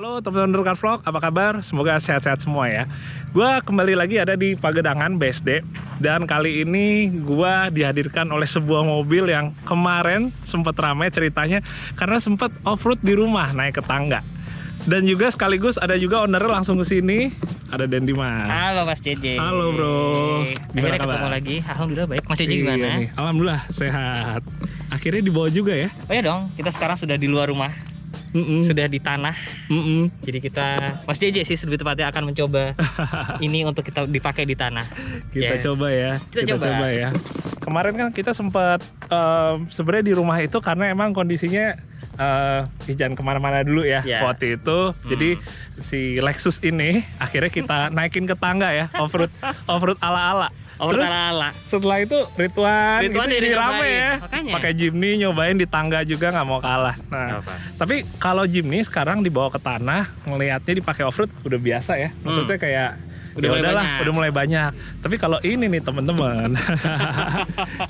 Halo teman-teman Car Vlog, apa kabar? Semoga sehat-sehat semua ya. Gue kembali lagi ada di Pagedangan BSD. Dan kali ini gue dihadirkan oleh sebuah mobil yang kemarin sempat ramai ceritanya karena sempat off-road di rumah, naik ke tangga. Dan juga sekaligus ada juga ownernya langsung ke sini. Ada Dan Dimas. Halo Mas JJ. Halo bro. Akhirnya ketemu lagi. Alhamdulillah baik. Mas JJ gimana? Nih, alhamdulillah sehat. Akhirnya dibawa juga ya? Oh ya dong, kita sekarang sudah di luar rumah. Sudah di tanah. Jadi kita, Mas JJ sih lebih tepatnya akan mencoba ini untuk kita dipakai di tanah. Kita coba ya. Kita coba ya. Kemarin kan kita sempat sebenarnya di rumah itu karena emang kondisinya jangan kemana-mana dulu ya waktu itu. Jadi si Lexus ini akhirnya kita naikin ke tangga ya, off-road ala-ala. Terus setelah itu Ridwan gitu jadi rame ya, pakai Jimny nyobain di tangga juga nggak mau kalah. Nah, tapi kalau Jimny sekarang dibawa ke tanah, ngelihatnya dipakai off-road udah biasa ya. Maksudnya kayak udah mulai banyak. Tapi kalau ini nih teman-teman,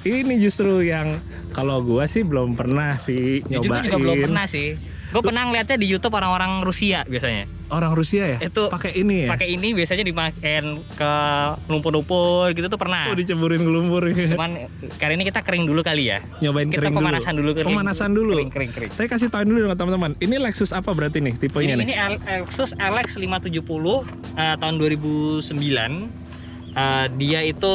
ini justru yang kalau gua sih belum pernah sih nyobain. Juga belum pernah sih. Gue pernah ngeliatnya di YouTube orang-orang Rusia biasanya. Orang Rusia ya? Itu pakai ini ya? Pakai ini biasanya dimakan ke lumpur-lumpur gitu tuh pernah. Oh, diceburin ke lumpur. Cuman kali ini kita kering dulu kali ya. Nyobain kita kering pemanasan dulu. Pemanasan dulu. Kering. Saya kasih tahu dulu dong teman-teman. Ini Lexus apa berarti nih tipenya nih? Ini Lexus LX 570 tahun 2009. Dia itu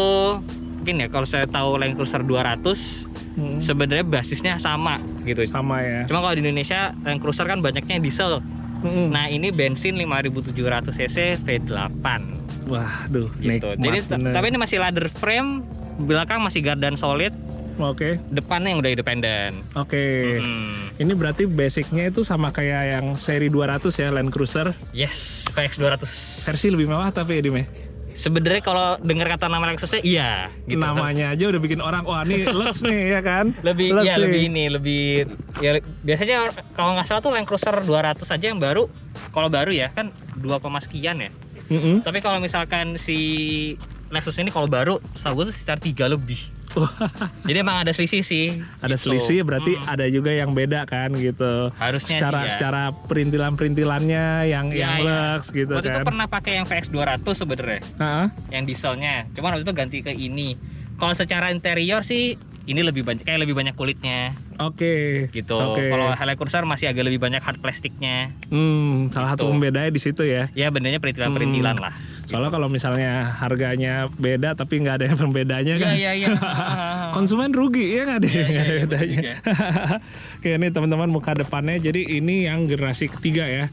mungkin ya kalau saya tahu Land Cruiser 200 sebenarnya basisnya sama gitu. Sama ya. Cuma kalau di Indonesia Land Cruiser kan banyaknya diesel. Nah ini bensin 5700 cc V8. Waduh, gitu. Jadi tapi ini masih ladder frame, belakang masih gardan solid. Oke. Depannya yang udah independen. Oke. Ini berarti basicnya itu sama kayak yang seri 200 ya, Land Cruiser. Yes, VX 200. Versi lebih mewah tapi ya Dim. Sebenarnya kalau dengar kata nama Lexusnya iya gitu. Namanya aja udah bikin orang wah ini Lux nih ya kan. Lebih ya biasanya kalau nggak salah tuh Land Cruiser 200 aja yang baru, kalau baru ya kan 2, sekian ya. Tapi kalau misalkan si Lexus ini kalau baru setahu gue sekitar 3 lebih. Jadi emang ada selisih sih. Ada gitu. Selisih berarti ada juga yang beda kan gitu. Harusnya secara perintilan-perintilannya yang Lux gitu waktu kan. Waktu itu pernah pakai yang VX 200 sebenarnya. Yang dieselnya. Cuman waktu itu ganti ke ini. Kalau secara interior sih ini lebih banyak kulitnya. Oke. Gitu. Kalau Land Cruiser masih agak lebih banyak hard plastiknya. Salah satu pembedanya di situ ya. Ya benernya perintilan lah. Soalnya kalau misalnya harganya beda tapi nggak ada yang pembedanya kan. Iya. Konsumen rugi ya nggak ada bedanya. Oke ini teman-teman muka depannya. Jadi ini yang generasi ketiga ya.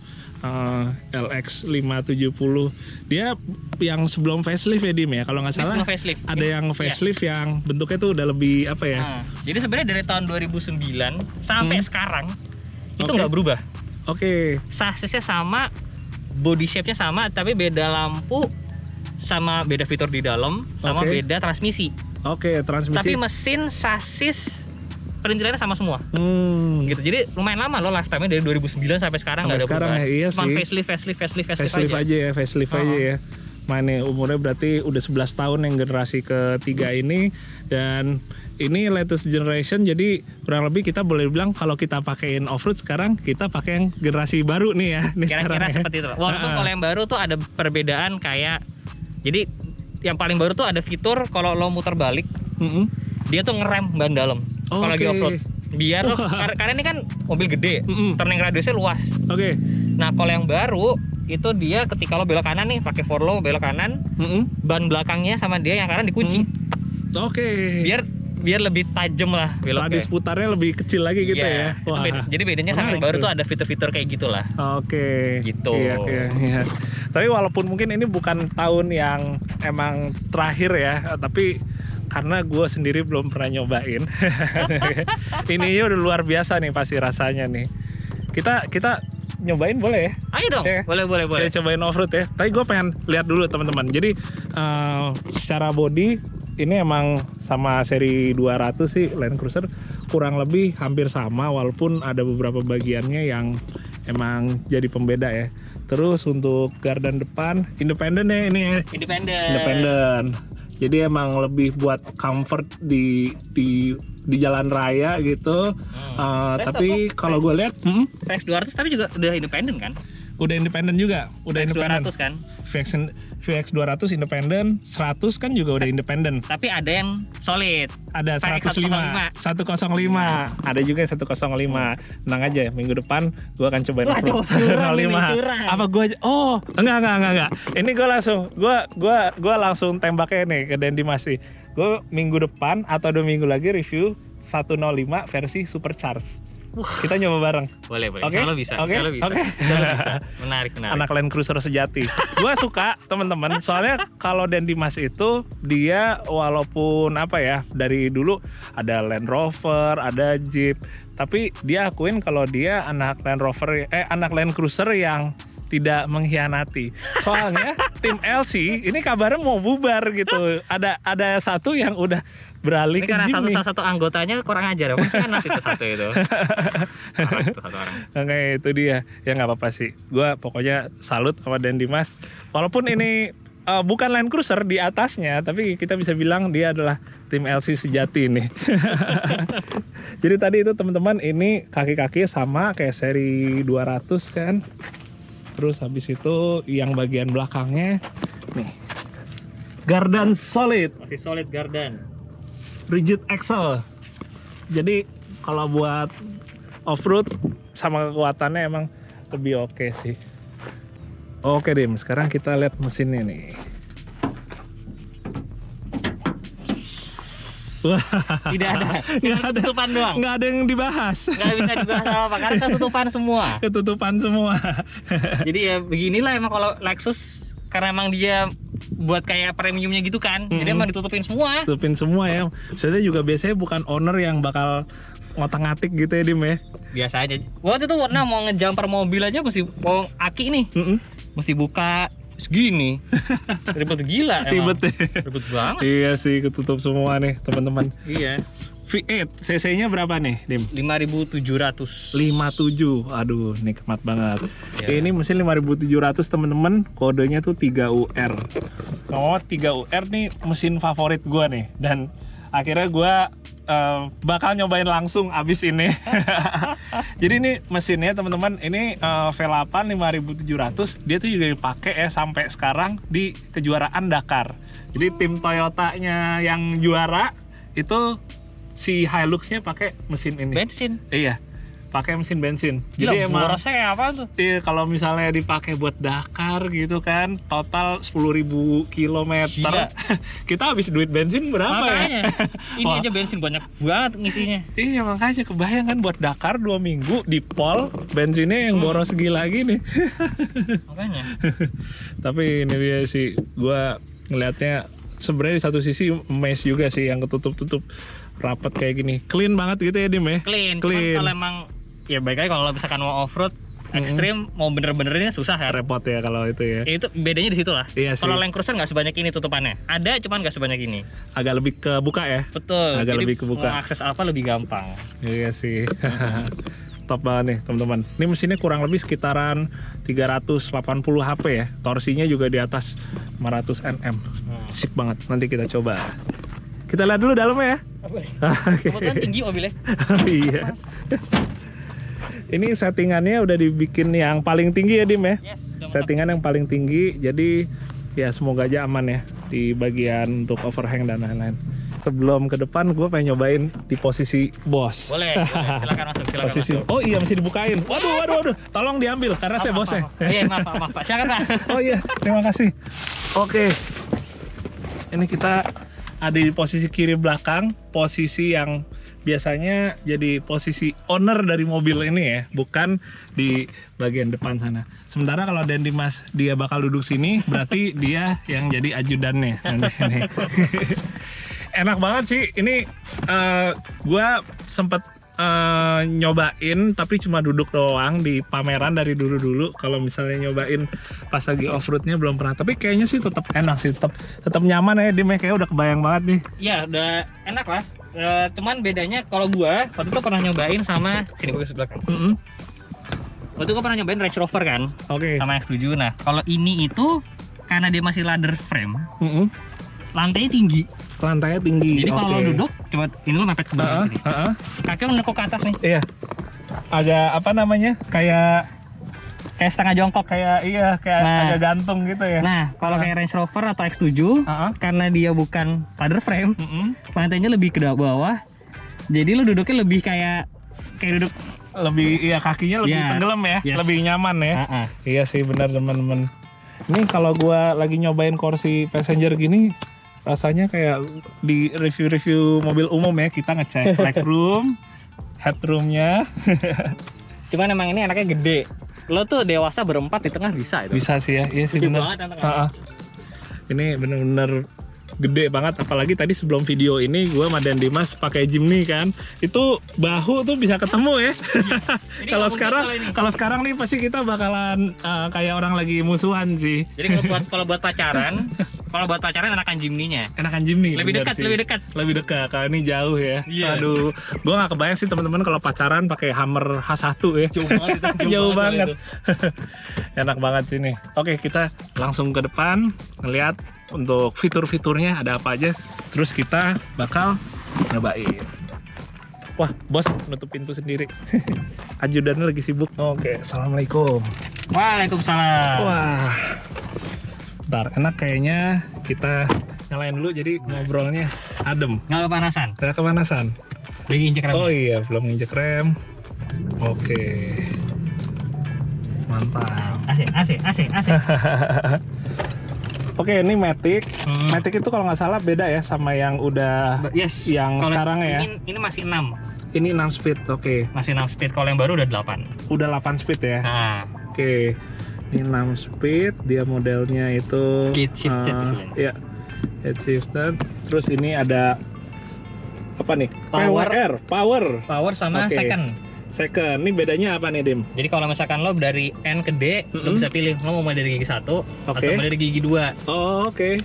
LX 570. Dia yang sebelum facelift ya Dim ya. Kalau nggak salah ada yang facelift yang bentuknya tuh udah lebih apa ya. Jadi sebenarnya dari tahun 2009 sampai sekarang itu nggak berubah. Sassisnya sama, body shape-nya sama, tapi beda lampu, sama beda fitur di dalam, sama beda transmisi. Transmisi. Tapi mesin, sasis, perintilannya sama semua. Gitu. Jadi lumayan lama loh lifetime-nya dari 2009 sampai sekarang nggak ada perubahan. Iya Cuma sih. facelift aja ya. Mana umurnya berarti udah 11 tahun yang generasi ketiga ini, dan ini latest generation, jadi kurang lebih kita boleh bilang kalau kita pakein off-road sekarang kita pakai yang generasi baru nih ya. Kira-kira seperti itu. Walaupun kalau yang baru tuh ada perbedaan kayak, jadi yang paling baru tuh ada fitur kalau lo muter balik, dia tuh ngerem ban dalam kalau lagi off-road. Biar karena ini kan mobil gede, turning radiusnya luas. Nah kalau yang baru itu dia ketika lo belok kanan nih pakai forlow belok kanan, ban belakangnya sama dia yang kanan dikunci. Biar lebih tajam lah beloknya. Radius putarnya lebih kecil lagi gitu ya. Jadi bedanya sama yang baru tuh ada fitur-fitur kayak gitulah. Gitu. Iya. Tapi walaupun mungkin ini bukan tahun yang emang terakhir ya, tapi karena gue sendiri belum pernah nyobain. Ini udah luar biasa nih pasti rasanya nih. Kita nyobain boleh ya? Ayo dong. Boleh. Kita cobain off-road ya. Tapi gue pengen lihat dulu teman-teman. Jadi secara body ini emang sama seri 200 sih Land Cruiser kurang lebih hampir sama, walaupun ada beberapa bagiannya yang emang jadi pembeda ya. Terus untuk gardan depan independen ya ini. Independen. Jadi emang lebih buat comfort di di jalan raya gitu. Tapi kalau gue lihat VX 200 tapi juga udah independen kan? Udah independen juga, udah VX independen. 200 kan? VX 200 independen, 100 kan juga udah independen. Tapi ada yang solid. Ada VX 105. Ada juga 105. Tenang aja, minggu depan gue akan cobain Wah, off-road curang 105. Apa gue? Oh, enggak. Ini gue langsung tembaknya nih ke Dendi Mas. Gue minggu depan atau 2 minggu lagi review 105 versi supercharge. Kita nyoba bareng. Boleh. Okay? Kalau bisa. Okay? Menarik. Anak Land Cruiser sejati. Gue suka teman-teman. Soalnya kalau Dendi Mas itu dia walaupun dari dulu ada Land Rover, ada Jeep, tapi dia akuin kalau dia anak Land Cruiser yang tidak mengkhianati. Soalnya tim LC ini kabarnya mau bubar gitu. Ada satu yang udah beralih ini ke karena Jimny. salah satu anggotanya kurang ajar. Mengkhianati itu satu itu. Satu orang. Oke, itu dia. Ya nggak apa-apa sih. Gue pokoknya salut sama Dendi Mas. Walaupun ini bukan Land Cruiser di atasnya, tapi kita bisa bilang dia adalah tim LC sejati nih. Jadi tadi itu teman-teman, ini kaki-kaki sama kayak seri 200 kan. Terus habis itu yang bagian belakangnya nih Gardan solid, Masih solid Gardan. rigid axle. Jadi kalau buat off-road sama kekuatannya emang lebih oke sih. Oke Dim, sekarang kita lihat mesinnya nih. Wah, Tidak ada. Ketutupan doang. Nggak ada yang dibahas. Nggak bisa dibahas apa karena ketutupan semua. Ketutupan semua. Jadi ya beginilah emang kalau Lexus, karena emang dia buat kayak premiumnya gitu kan. Jadi emang ditutupin semua. Tutupin semua ya. Soalnya juga biasanya bukan owner yang bakal ngotak-ngatik gitu ya Dim ya. Biasa aja. Waktu itu warna mau ngejumper mobil aja mesti mau aki nih. Mesti buka segini. Ribet gila emang. Ribet banget. Iya sih, ketutup semua nih teman-teman. Iya. V8 cc-nya berapa nih Dim? 5.700. 57. Aduh, nikmat banget. Ya. Ini mesin 5.700 teman-teman, kodenya tuh 3UR. Ngomong 3UR nih mesin favorit gua nih, dan akhirnya gua bakal nyobain langsung abis ini. Jadi ini mesinnya teman-teman, ini V8 5700, dia tuh juga dipakai ya sampai sekarang di kejuaraan Dakar. Jadi tim Toyotanya yang juara itu si Hilux-nya pakai mesin ini. Bensin. Iya, pakai mesin bensin. Gila, Jadi emang borosnya kayak apa tuh? iya, kalau misalnya dipakai buat Dakar gitu kan, total 10.000 kilometer. Gila. Kita habis duit bensin berapa Makanya, ya? ini aja bensin banyak banget ngisinya. Iya, makanya kebayang kan buat Dakar 2 minggu di pol, bensinnya yang boros gila gini. Makanya. Tapi ini dia sih, gua ngelihatnya sebenarnya di satu sisi mes juga sih yang ketutup-tutup rapat kayak gini. Clean banget gitu ya Dim ya? Clean. Cuman kalau emang ya baik aja kalau misalkan mau off-road ekstrim, mau bener-benerin susah kan. Repot ya kalau itu ya. Itu bedanya di situ lah. Iya sih. Kalau Land Cruiser nggak sebanyak ini tutupannya. Ada cuman nggak sebanyak ini. Agak lebih kebuka ya? Betul. Agak Jadi lebih kebuka. mau akses apa lebih gampang. Iya sih. Top banget nih teman-teman. Ini mesinnya kurang lebih sekitaran 380 HP ya. Torsinya juga di atas 500 Nm. Sip banget. Nanti kita coba. Kita lihat dulu dalamnya ya. Kebetulan tinggi mobilnya. Iya. Ini settingannya udah dibikin yang paling tinggi ya Dim ya. Yes, Settingan yang paling tinggi. Jadi ya semoga aja aman ya di bagian untuk overhang dan lain-lain. Sebelum ke depan gue pengen nyobain di posisi bos. Boleh. Silakan masuk. Posisi. Masuk. Oh iya, masih dibukain. Waduh. Tolong diambil karena saya bosnya. Iya, maaf Pak. Silakan Pak. Oh iya, terima kasih. Oke. Ini kita ada di posisi kiri belakang, posisi yang biasanya jadi posisi owner dari mobil ini ya, bukan di bagian depan sana. Sementara kalau Dendi Mas dia bakal duduk sini, berarti dia yang jadi ajudannya nanti ini. Enak banget sih ini. Gua sempet nyobain tapi cuma duduk doang di pameran dari dulu. Kalau misalnya nyobain pas lagi off-roadnya belum pernah, tapi kayaknya sih tetap enak sih, tetap nyaman ya. Dim, kayak udah kebayang banget nih. Iya, udah enak Mas. Cuman bedanya kalau gua waktu itu pernah nyobain sama sini gua ke belakang. Waktu itu gua pernah nyobain Range Rover kan. Oke. Sama X7. Nah, kalau ini itu karena dia masih ladder frame, lantainya tinggi. Lantainya tinggi. Jadi kalau Oke. lo duduk coba ini lu mepet ke bawah sini. Kaki lu nekuk ke atas nih. Iya. Agak apa namanya? Kayak Setengah jongkok. kayak agak gantung gitu ya. Nah, kalau kayak Range Rover atau X7, karena dia bukan ladder frame, lantainya lebih ke bawah. Jadi lu duduknya lebih kayak duduk lebih kakinya lebih tenggelam ya, lebih nyaman ya. Iya sih benar teman-teman. Ini kalau gua lagi nyobain kursi passenger gini, rasanya kayak di review mobil umum ya, kita ngecek legroom, headroomnya. Cuman emang ini enaknya gede. Lo tuh dewasa berempat di tengah bisa itu. Bisa sih ya, iya sih benar. Ini bener-bener gede banget, apalagi tadi sebelum video ini gue sama Dan Dimas pakai Jimny kan, itu bahu tuh bisa ketemu ya. Kalau sekarang nih pasti kita bakalan kayak orang lagi musuhan sih. Jadi kalau buat pacaran enakan Jimny-nya. Enakan Jimny. Lebih dekat. Kalau ini jauh ya. Yeah. Aduh, gue nggak kebayang sih teman-teman kalau pacaran pakai Hummer H1 ya. Jauh banget. Enak banget sih nih. Oke, kita langsung ke depan ngeliat untuk fitur-fiturnya ada apa aja, terus kita bakal nyobain. Wah, bos nutup pintu sendiri. Ajudannya lagi sibuk. Oke, assalamualaikum. Waalaikumsalam. Wah, bentar, enak kayaknya kita nyalain dulu jadi ngobrolnya adem. Nggak kepanasan. Nggak kepanasan. Lagi injek rem. Oh iya, belum injek rem. Oke, mantap. Asik. Oke, ini Matic. Matic itu kalau nggak salah beda ya sama yang udah yang kalo sekarang ya. Ini masih 6. Ini 6 speed, oke. Masih 6 speed, kalau yang baru udah 8. Udah 8 speed ya. Nah. Oke. Ini 6 speed, dia modelnya itu Gate shifted ya. Gate shifted. Terus ini ada apa nih? Power sama second. Ini bedanya apa nih, Dim? Jadi kalau misalkan lo dari N ke D, lo bisa pilih lo mau mulai dari gigi 1 atau mulai dari gigi 2. Oh, oke.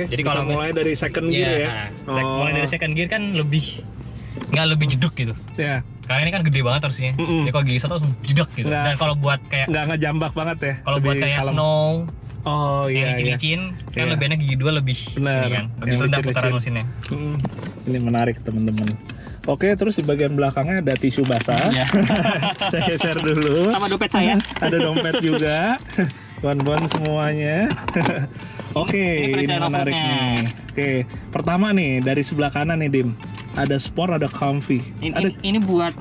Jadi bisa kalau mulai dari second gear ya. Mulai dari second gear kan nggak lebih jeduk gitu. Ya. Karena ini kan gede banget harusnya. Jadi kalau gigi 1 langsung jeduk gitu. Dan kalau buat kayak nggak ngejambak banget ya. Kalau buat kayak kalem. Snow, yang licin-licin, kan lebih enak gigi 2 lebih. Benar. Ini kan, lebih rendah putaran mesinnya. Ini menarik teman-teman. Oke, terus di bagian belakangnya ada tisu basah. Iya. Saya geser dulu. Sama dompet saya. Ada dompet juga. Bon-bon semuanya. Oke, ini menarik nih. Oke, pertama nih dari sebelah kanan nih, Dim. Ada sport, ada comfy. Ini buat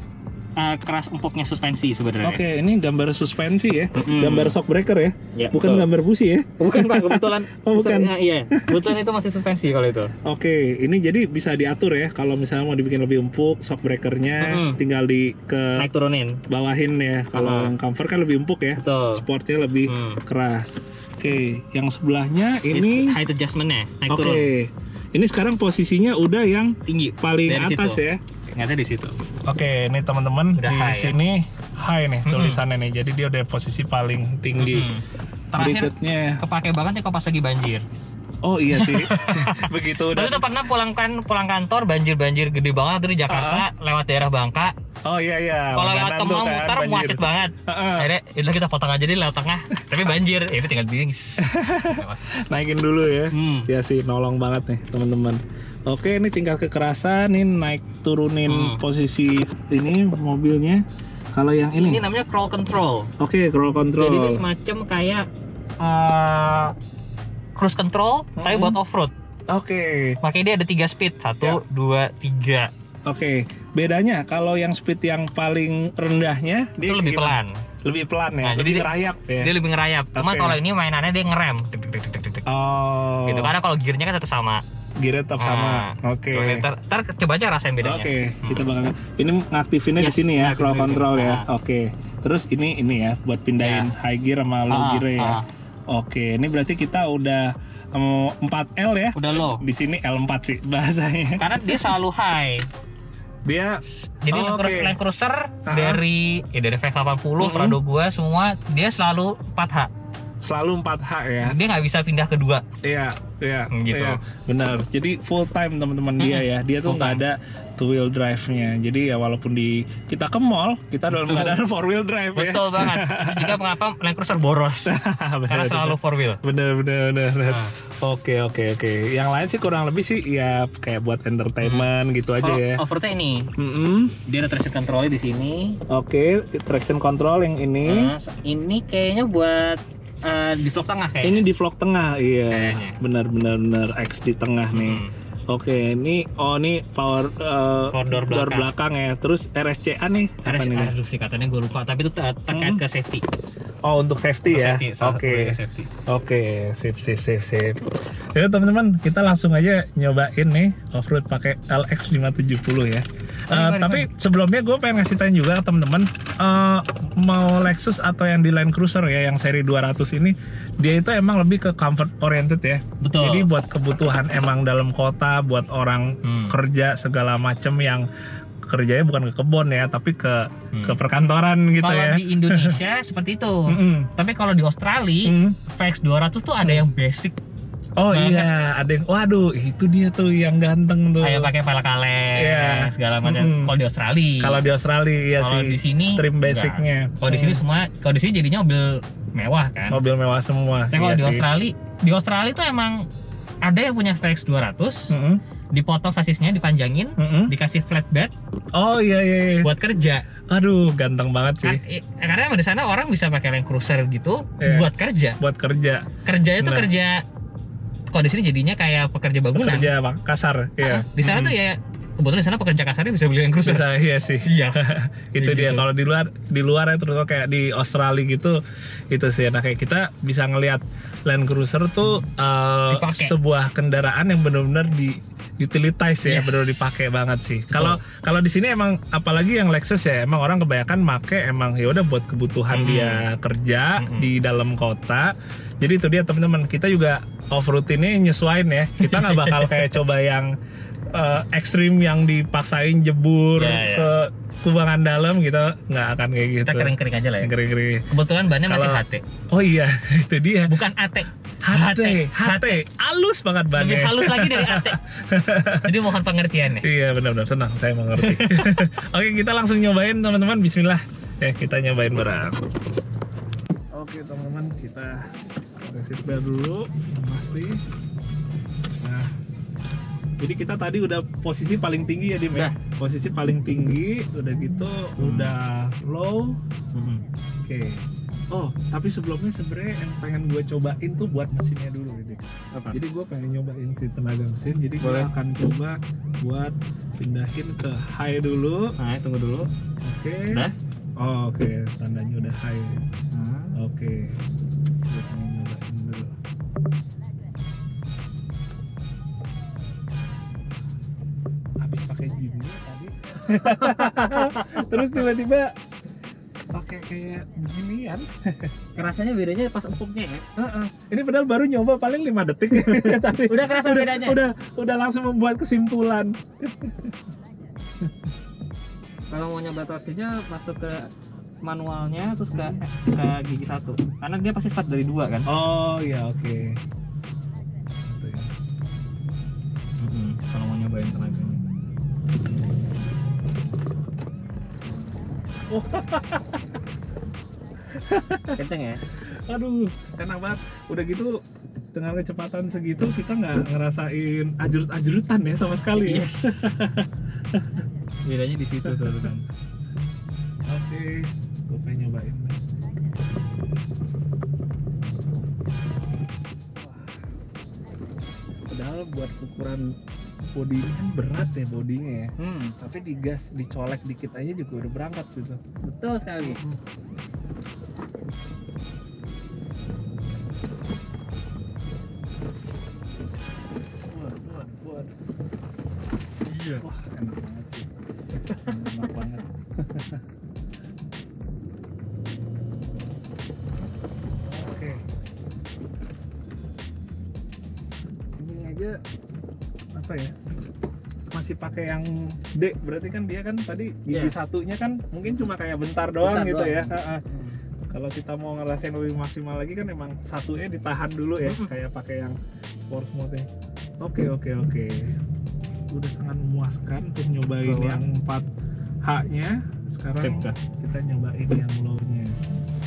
keras empuknya suspensi sebenarnya. Oke, ini gambar suspensi ya. Gambar shock breaker ya. Bukan gambar busi ya. Bukan Pak, kebetulan. Bukan. Iya, kebetulan itu masih suspensi kalau itu. Oke, ini jadi bisa diatur ya. Kalau misalnya mau dibikin lebih empuk, shock breakernya tinggal naik turunin, bawahin ya. Kalau yang comfort kan lebih empuk ya. Betul. Sportnya lebih keras. Oke, yang sebelahnya ini height adjustment-nya, naik turun. Oke. Ini sekarang posisinya udah yang tinggi, paling dari atas situ. Ya. Ternyata di situ. Oke, ini teman-teman di sini high nih tulisannya nih. Jadi dia udah posisi paling tinggi. Terakhir berikutnya kepake banget ya kalau pas lagi banjir. Oh iya sih. Begitu udah. Lalu pernah pulang kantor banjir gede banget dari Jakarta lewat daerah Bangka. Oh iya. Kalau lewat Kemang muter macet banget. Akhirnya udah kita potong aja deh lewat tengah. Tapi banjir, ya tinggal bingis. Naikin dulu ya. Ya sih nolong banget nih teman-teman. Oke, ini tinggal kekerasan, ini naik turunin posisi ini mobilnya. Kalau yang ini namanya crawl control. Oke, crawl control. Jadi ini semacam kayak cruise control tapi buat off-road. Oke. Makanya dia ada 3 speed, 1, 2, 3. Oke, bedanya kalau yang speed yang paling rendahnya dia itu lebih pelan. Lebih pelan ya, nah, lebih ngerayap ya. Dia lebih ngerayap. Cuma kalau ini mainannya dia ngerem. Oh. Gitu, karena kalau gearnya kan tetap sama. Gearnya tetap sama. Oke. Ntar coba aja rasain bedanya. Oke, kita bakal ini ngaktifinnya di sini ya, crawl control ya. Oke. Terus ini ya buat pindahin high gear sama low gear ya. Oke, ini berarti kita udah 4L ya. Udah low. Di sini L4 sih bahasanya. Karena dia selalu high. Dia jadi Land Cruiser dari V80, Prado gua semua dia selalu 4H. selalu 4H ya. Dia nggak bisa pindah ke 2. Iya, Gitu. iya, benar. Jadi full time teman-teman dia ya. Dia tuh Full nggak time. ada two wheel drive-nya. Jadi ya walaupun kita ke mall, kita dalam keadaan 4 wheel drive ya. Betul banget. Itu juga mengapa Land Cruiser boros. Karena selalu 4 wheel. Bener. Nah. Oke. Yang lain sih kurang lebih sih ya kayak buat entertainment gitu aja Kalau ya. off-roadnya ini, Mm-mm. dia ada traction control di sini. Oke, traction control yang ini. Nah, ini kayaknya buat di vlog tengah kayaknya. Ini di vlog tengah, iya. Kayaknya. Benar X di tengah nih. Oke, ini power door belakang ya. Terus RSCA nih apa nih? Aduh sih katanya gue lupa, tapi itu terkait ke safety. Oh, untuk safety ya. Oke. Oke, sip. Ya teman-teman, kita langsung aja nyobain nih off-road pakai LX 570 ya. Tapi sebelumnya gue pengen ngasih tanya juga ke teman-teman, mau Lexus atau yang di Land Cruiser ya, yang seri 200 ini, dia itu emang lebih ke comfort oriented ya. Betul. Jadi buat kebutuhan emang dalam kota, buat orang kerja segala macem yang kerjanya bukan ke kebun ya, tapi ke perkantoran gitu kalau ya. di Indonesia seperti itu. Tapi kalau di Australia, VX 200 tuh ada yang basic. Oh iya, ada yang, waduh, itu dia tuh yang ganteng tuh. Kayak pakai pelek kaleng, Iya. segala macam. Kalau di Australia. Kalau di Australia iya Kalau sih. di sini trim enggak. basicnya. Kalau di sini semua, kalau di sini jadinya mobil mewah kan. Mobil mewah semua. Tapi kalau iya di sih. Australia tuh emang ada yang punya VX 200, Mm-mm. dipotong sasisnya, dipanjangin, Mm-mm. dikasih flatbed Oh iya. buat kerja. Aduh, ganteng banget sih. Karena di sana orang bisa pakai Land Cruiser gitu Iya. buat kerja. Buat kerja. Kerjanya tuh Benar. kerja. Kalau di sini jadinya kayak pekerja bangunan. Kerja kasar, iya. Di sana tuh ya kebetulan di sana pekerja kasarnya bisa beli Land Cruiser. Bisa, iya sih. Iya. Itu Iya dia. gitu. Kalau di luar ya, terus kayak di Australia gitu, itu sih. Nah, kayak kita bisa ngelihat Land Cruiser tuh Dipakai. sebuah kendaraan yang benar-benar di utilize ya, Yes. benar dipakai banget sih. Kalau di sini emang apalagi yang Lexus ya, emang orang kebanyakan make emang ya udah buat kebutuhan dia kerja di dalam kota. Jadi itu dia teman-teman, kita juga off-road ini nyesuain ya. Kita nggak bakal kayak coba yang ekstrim yang dipaksain jebur ke kubangan dalam gitu, nggak akan kayak gitu. Kita kering-kering aja lah ya. Kering-kering. Kebetulan bannya masih Kalau- HT. Oh iya, itu dia. Bukan AT. HT, halus banget bannya. Lebih halus lagi dari AT. Jadi mohon pengertiannya. Iya benar-benar, tenang, saya mengerti. Oke, kita langsung nyobain teman-teman. Bismillah. Ya, kita nyobain bareng. Oke teman-teman, kita kasih seatbelt dulu, pasti. Nah, jadi kita tadi udah posisi paling tinggi ya Dim ya. Posisi paling tinggi, udah gitu, udah low. Oke. Oh, tapi sebelumnya sebenarnya yang pengen gue cobain tuh buat mesinnya dulu ini. Jadi gue pengen nyobain si tenaga mesin. Jadi gue akan coba buat pindahin ke high dulu. Nah, tunggu dulu. Oke. Udah? Oh, oke, tandanya udah high. Oke. Gue pengen nyobain dulu. Habis pakai gymnya tadi. Terus tiba-tiba pakai kayak beginian. Rasanya bedanya pas empuknya ya. Ini padahal baru nyoba paling 5 detik. Tapi Udah kerasa bedanya? Udah langsung membuat kesimpulan. Kalau mau nyoba torsinya masuk ke manualnya terus ke gigi 1. Karena dia pasti start dari 2 kan. Oh iya, oke. Gitu ya. Kalau mau nyobain tenaganya. Oh. Kenceng ya? Aduh, enak banget. Udah gitu dengan kecepatan segitu kita nggak ngerasain ajrut-ajrutan ya sama sekali ya. Yes. Bedanya di situ tuh kan. Oke, gue pengen nyobain. Padahal buat ukuran bodinya kan berat ya bodinya ya. Tapi digas, dicolek dikit aja juga udah berangkat gitu. Betul sekali. Buat. Iya. Wah, enak banget sih. Enak banget. Oke. Ini aja apa ya? Masih pakai yang D, berarti kan dia kan tadi gigi satunya kan mungkin cuma kayak bentar doang Bentar gitu doang. ya. Kalau kita mau ngerasain lebih maksimal lagi kan emang satunya ditahan dulu ya, kayak pakai yang sport mode. Oke. Udah sangat memuaskan untuk nyobain yang 4H-nya. Sekarang kita nyobain yang low-nya.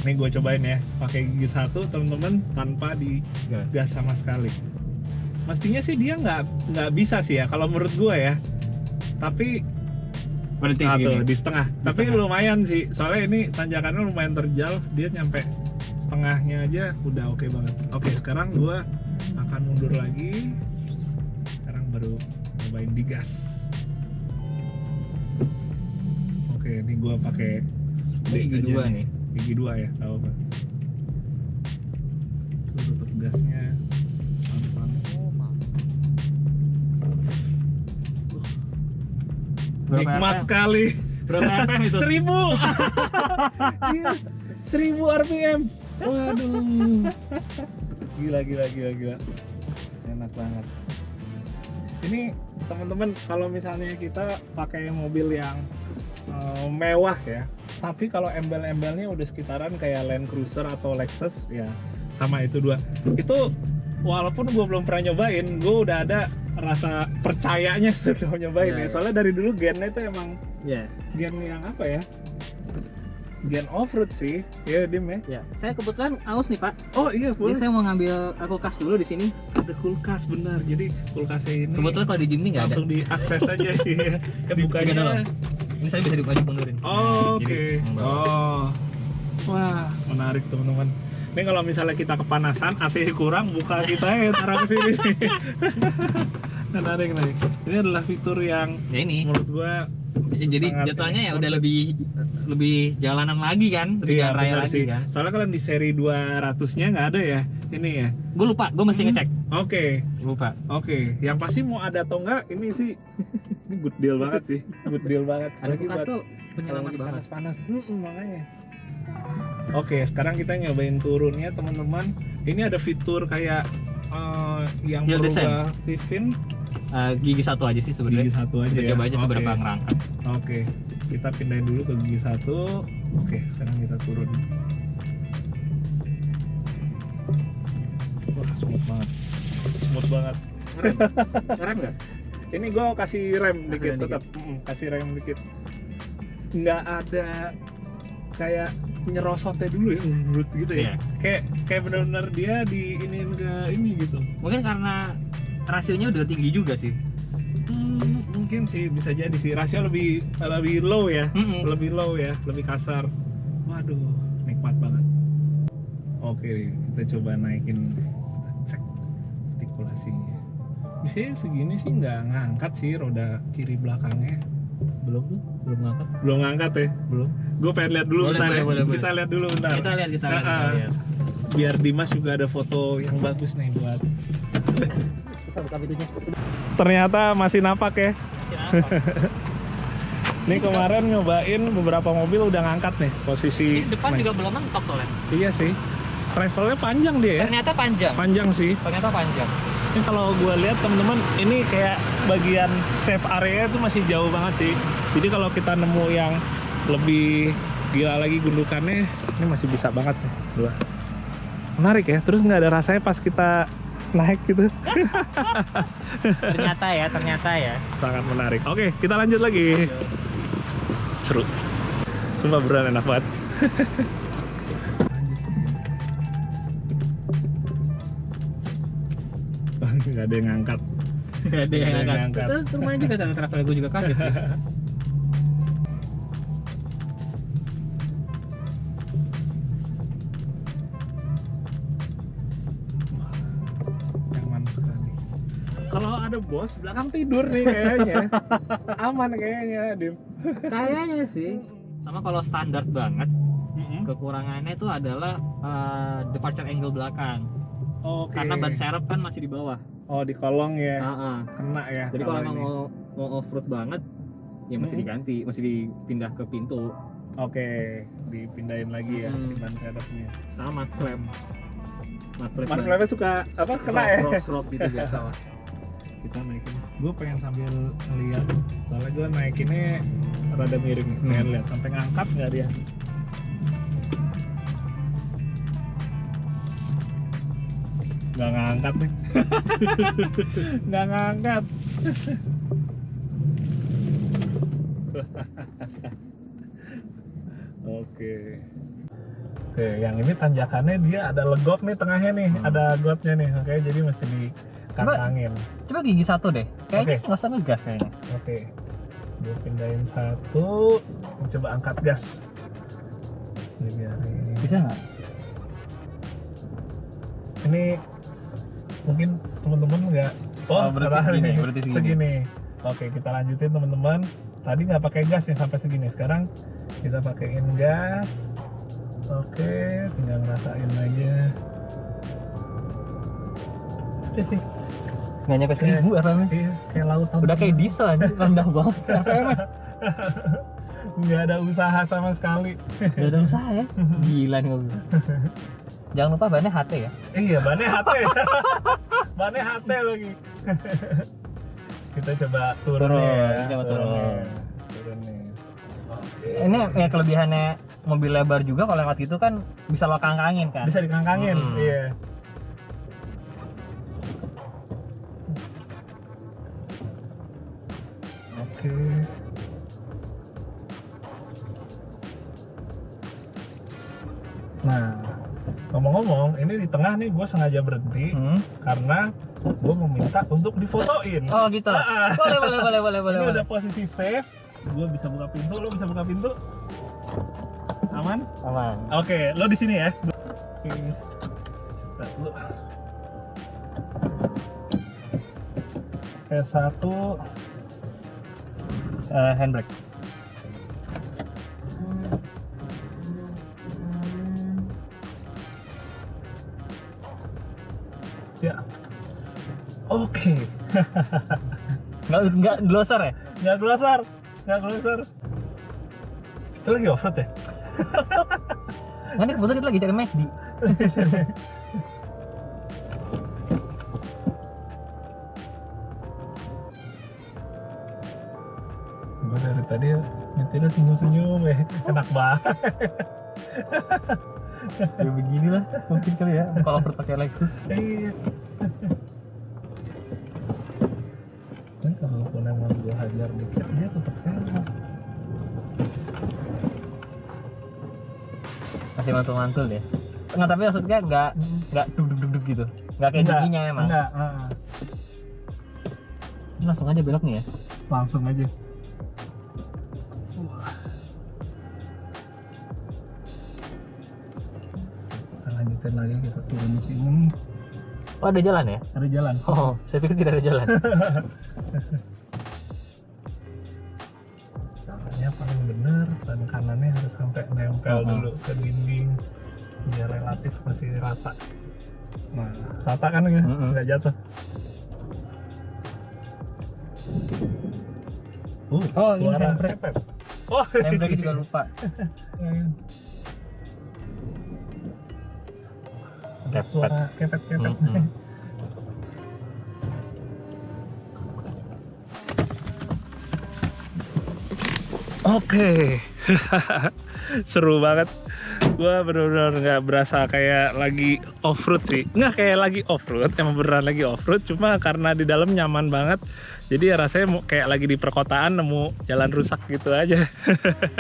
Ini gue cobain ya, pakai gigi 1 teman-teman tanpa digas sama sekali. Mestinya sih dia nggak bisa sih ya, kalau menurut gue ya. Tapi di setengah. Tapi lumayan sih, soalnya ini tanjakannya lumayan terjal, dia nyampe setengahnya aja udah oke banget. Oke, sekarang gue akan mundur lagi. Sekarang baru nyobain digas. Oke, ini gue pakai gigi 2 nih. Gigi 2 ya, tahu apa? Tutup gasnya. Nikmat sekali. Berapa RPM itu? 1000. Iya, 1000 RPM. Waduh. Gila. Enak banget. Ini teman-teman, kalau misalnya kita pakai mobil yang mewah ya, tapi kalau embel-embelnya udah sekitaran kayak Land Cruiser atau Lexus ya, sama itu 2. Itu walaupun gue belum pernah nyobain, gue udah ada rasa percayanya sudah nyobain ya. Soalnya dari dulu gennya itu emang gen yang apa ya, gen off-road sih ya, Dim ya. Saya kebetulan aus nih Pak. Oh iya, boleh. Jadi saya mau ngambil kulkas dulu di sini. Ada kulkas, benar. Jadi kulkasnya ini kebetulan kalau di Jimny nggak ada, langsung diakses aja. Bukanya ini saya bisa dimaju mundurin. Oke. Wah, menarik teman-teman. Ini kalau misalnya kita kepanasan, AC kurang, buka kita ya taruh ke sini. Menarik nih. Ini adalah fitur yang menurut gua jadi jatuhnya ya udah lebih jalanan lagi kan, lebih jalan raya lagi kan. Soalnya kalau di seri 200-nya nggak ada ya, ini ya. Gue lupa, gue mesti ngecek. Oke. Lupa. Oke, yang pasti mau ada atau enggak, ini sih ini good deal banget sih, good deal banget. Ada kulkas tuh penyelamat banget. Panas, makanya. Oke, sekarang kita nyobain turunnya teman-teman. Ini ada fitur kayak yang berubah Tiffin. Gigi 1 aja sih sebenarnya. Gigi 1 aja. Kita coba aja seberapa ngerangkap. Oke, kita pindahin dulu ke gigi 1. Oke, sekarang kita turun. Wah, smooth banget. Rem nggak? Ini gue kasih rem dikit, tetap kasih rem dikit. Nggak ada kayak nyerosotnya dulu ya, menurut gitu ya. Kayak benar-benar dia diinin ke ini gitu. Mungkin karena rasionya udah tinggi juga sih. Mungkin sih, bisa jadi sih. Rasio lebih low ya, lebih low ya, lebih kasar. Waduh, nikmat banget. Oke, kita coba naikin, kita cek artikulasinya. Biasanya segini sih nggak ngangkat sih roda kiri belakangnya. Belum ngangkat ya? Belum. Gue pengen lihat dulu bentar ya. Kita lihat dulu bentar. Kita lihat. Biar Dimas juga ada foto yang bagus nih buat. Susah buka pintunya. Ternyata masih napak ya. Ini kemarin nyobain beberapa mobil udah ngangkat nih posisi. Depan juga belum mentok tuh, Len. Iya sih. Travelnya panjang dia ya. Ternyata panjang. Panjang sih. Ternyata panjang. Ini kalau gue lihat teman-teman, ini kayak bagian safe area itu masih jauh banget sih. Jadi kalau kita nemu yang lebih gila lagi gundukannya, ini masih bisa banget nih. Dua. Menarik ya. Terus nggak ada rasanya pas kita naik gitu. Ternyata ya. Sangat menarik. Oke, kita lanjut lagi. Seru. Sumpah beneran enak banget. Gak ada yang ngangkat. Gak ada yang ngangkat. Terus lumayan juga tanda travel gue juga kaget sih. Nyaman sekali. Kalau ada bos belakang tidur nih kayaknya. Aman kayaknya, Dim. Kayaknya sih. Sama kalau standar banget, kekurangannya itu adalah departure angle belakang. Karena ban serep kan masih di bawah. Oh, di kolong ya. Kena ya. Jadi kalau mau off-road banget, ya masih diganti, masih dipindah ke pintu. Oke, dipindahin lagi ya si ban serepnya. Sama klem. Mas Flame suka apa kena ya? Rock gitu biasa lah. Kita naikin. Gue pengen sambil ngeliat. Soalnya gue naikinnya rada miring nih. Pengen lihat sampai ngangkat nggak dia? Nggak ngangkat nih. Nggak ngangkat. Oke. Oke, yang ini tanjakannya dia ada legok nih tengahnya nih, ada gotnya nih. Oke, jadi mesti dikantangin. Coba gigi satu deh. Kayaknya Oke. nggak usah ngegas kayaknya. Oke. Gue pindahin satu, coba angkat gas. Ini biarin. Bisa nggak? Ini mungkin teman-teman nggak. Oh, berarti arah segini, ini. berarti segini. Segini. Oke, kita lanjutin teman-teman. Tadi nggak pakai gas ya sampai segini. Sekarang kita pakaiin gas. Oke, tinggal ngerasain aja. Udah sih. Nggak nyampe 1000 FM-nya. Iya, kayak lautan. Udah kayak diesel aja, rendah banget FM-nya. Nggak ada usaha sama sekali. Nggak ada usaha ya? Gila nih mobil. Jangan lupa bannya HT ya. Iya, bannya HT. Bannya HT lagi. Kita coba turun Turun, ya. coba turun. Turun nih. Oke. Ini ya kelebihannya mobil lebar juga kalau lewat gitu kan bisa lo kangkangin kan. Bisa dikangkangin. Iya. Oke. Nah, ngomong-ngomong, ini di tengah nih gue sengaja berhenti karena gue meminta untuk difotoin. Oh gitu. Boleh. Ini udah posisi safe. Gue bisa buka pintu, lo bisa buka pintu. Aman? Aman. Oke, lo di sini ya. Oke. Start dulu. S1. Handbrake. Ya. Oke. Nggak glosor ya? Nggak glosor. Kita lagi offroad ya? Nggak nih kebetulan kita lagi cari McD. Gue dari tadi nyetirnya senyum-senyum ya. Enak banget. Ya beginilah mungkin kali ya kalau offroad pakai Lexus. Iya. Dan kalaupun emang gue hajar dikit, dia tetap enak. Masih mantul-mantul deh. Nggak, tapi maksudnya nggak dug gitu. Nggak kayak giginya emang. Enggak. Langsung aja belok nih ya. Langsung aja. Kita lanjutin lagi, kita turun di sini. Oh ada jalan ya? Ada jalan. Oh saya pikir tidak ada jalan. Caranya paling bener, dan kanannya harus sampai nempel dulu ke dinding biar relatif masih rata. Nah, rata kan ya? Nggak jatuh. Oh, ini suara handbrake. kepet. Oh, Handbrake juga lupa. Ada suara kepet-kepet. Oke. Seru banget. Gua bener-bener nggak berasa kayak lagi off-road sih. Nggak kayak lagi off-road, emang beneran lagi off-road. Cuma karena di dalam nyaman banget, jadi ya rasanya kayak lagi di perkotaan nemu jalan rusak gitu aja.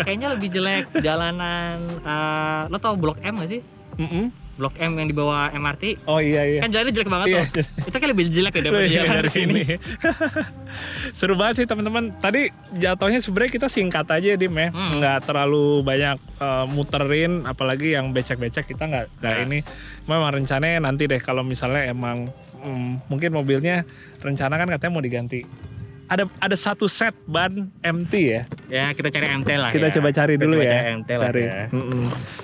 Kayaknya lebih jelek jalanan. Lo tau Blok M nggak sih? Blok M yang di bawah MRT. Oh iya. Kan jalannya jelek banget Iya. tuh. Itu kayak lebih jelek ya daripada jalan dari sini. Seru banget sih teman-teman. Tadi jatuhnya sebenarnya kita singkat aja Dim ya. Nggak terlalu banyak muterin, apalagi yang becek-becek kita nggak ini. Memang rencananya nanti deh kalau misalnya emang mungkin mobilnya rencana kan katanya mau diganti. Ada satu set ban MT ya. Ya kita cari MT lah. Kita coba cari dulu ya. MT lah cari. ya.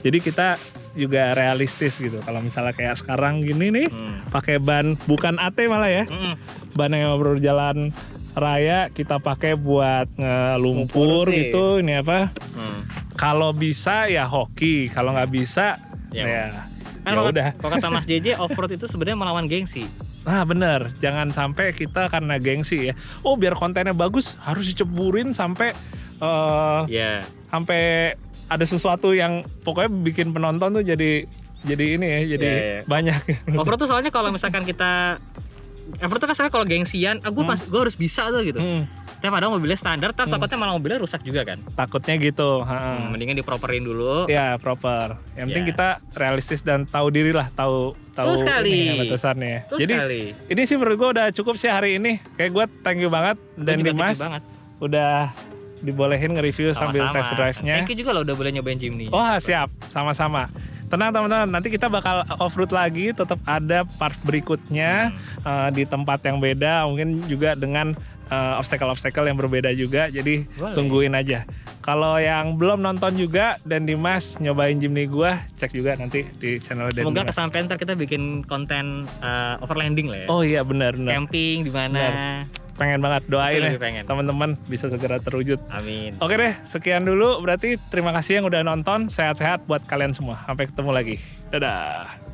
Jadi kita juga realistis gitu. Kalau misalnya kayak sekarang gini nih, pakai ban bukan AT malah ya. Ban yang berjalan raya kita pakai buat ngelumpur gitu. Ini apa? Kalau bisa ya hoki. Kalau nggak bisa ya udah. Kalau kata Mas JJ, off-road itu sebenarnya melawan gengsi. Nah bener, jangan sampai kita karena gengsi ya. Oh biar kontennya bagus harus diceburin sampai sampai ada sesuatu yang pokoknya bikin penonton tuh jadi jadi ini ya, jadi banyak. Off-road tuh soalnya kalau misalkan kita effort tuh kan soalnya kalau gengsian, gue harus bisa tuh gitu. Tapi padahal mobilnya standar, takutnya malah mobilnya rusak juga kan. Takutnya gitu. Mendingan diproperin dulu. Ya, proper. Yang penting kita realistis dan tahu diri lah, tahu ini batasannya. Jadi ini sih menurut gue udah cukup sih hari ini. Kayak gue thank you banget dan Dimas udah dibolehin nge-review sambil test drive-nya. Thank you juga lo udah boleh nyobain Jimny. Oh siap, sama-sama. Tenang teman-teman, nanti kita bakal off-road lagi, tetap ada part berikutnya di tempat yang beda, mungkin juga dengan obstacle-obstacle yang berbeda juga, jadi tungguin aja. Kalau yang belum nonton juga dan Dimas nyobain Jimny gua, cek juga nanti di channel Dimas. Semoga kesampaian, ntar kita bikin konten overlanding lah ya. Oh iya benar. Camping di mana? Pengen banget, doain ya teman-teman bisa segera terwujud. Amin. Oke deh, sekian dulu. Berarti terima kasih yang udah nonton. Sehat-sehat buat kalian semua. Sampai ketemu lagi. Dadah.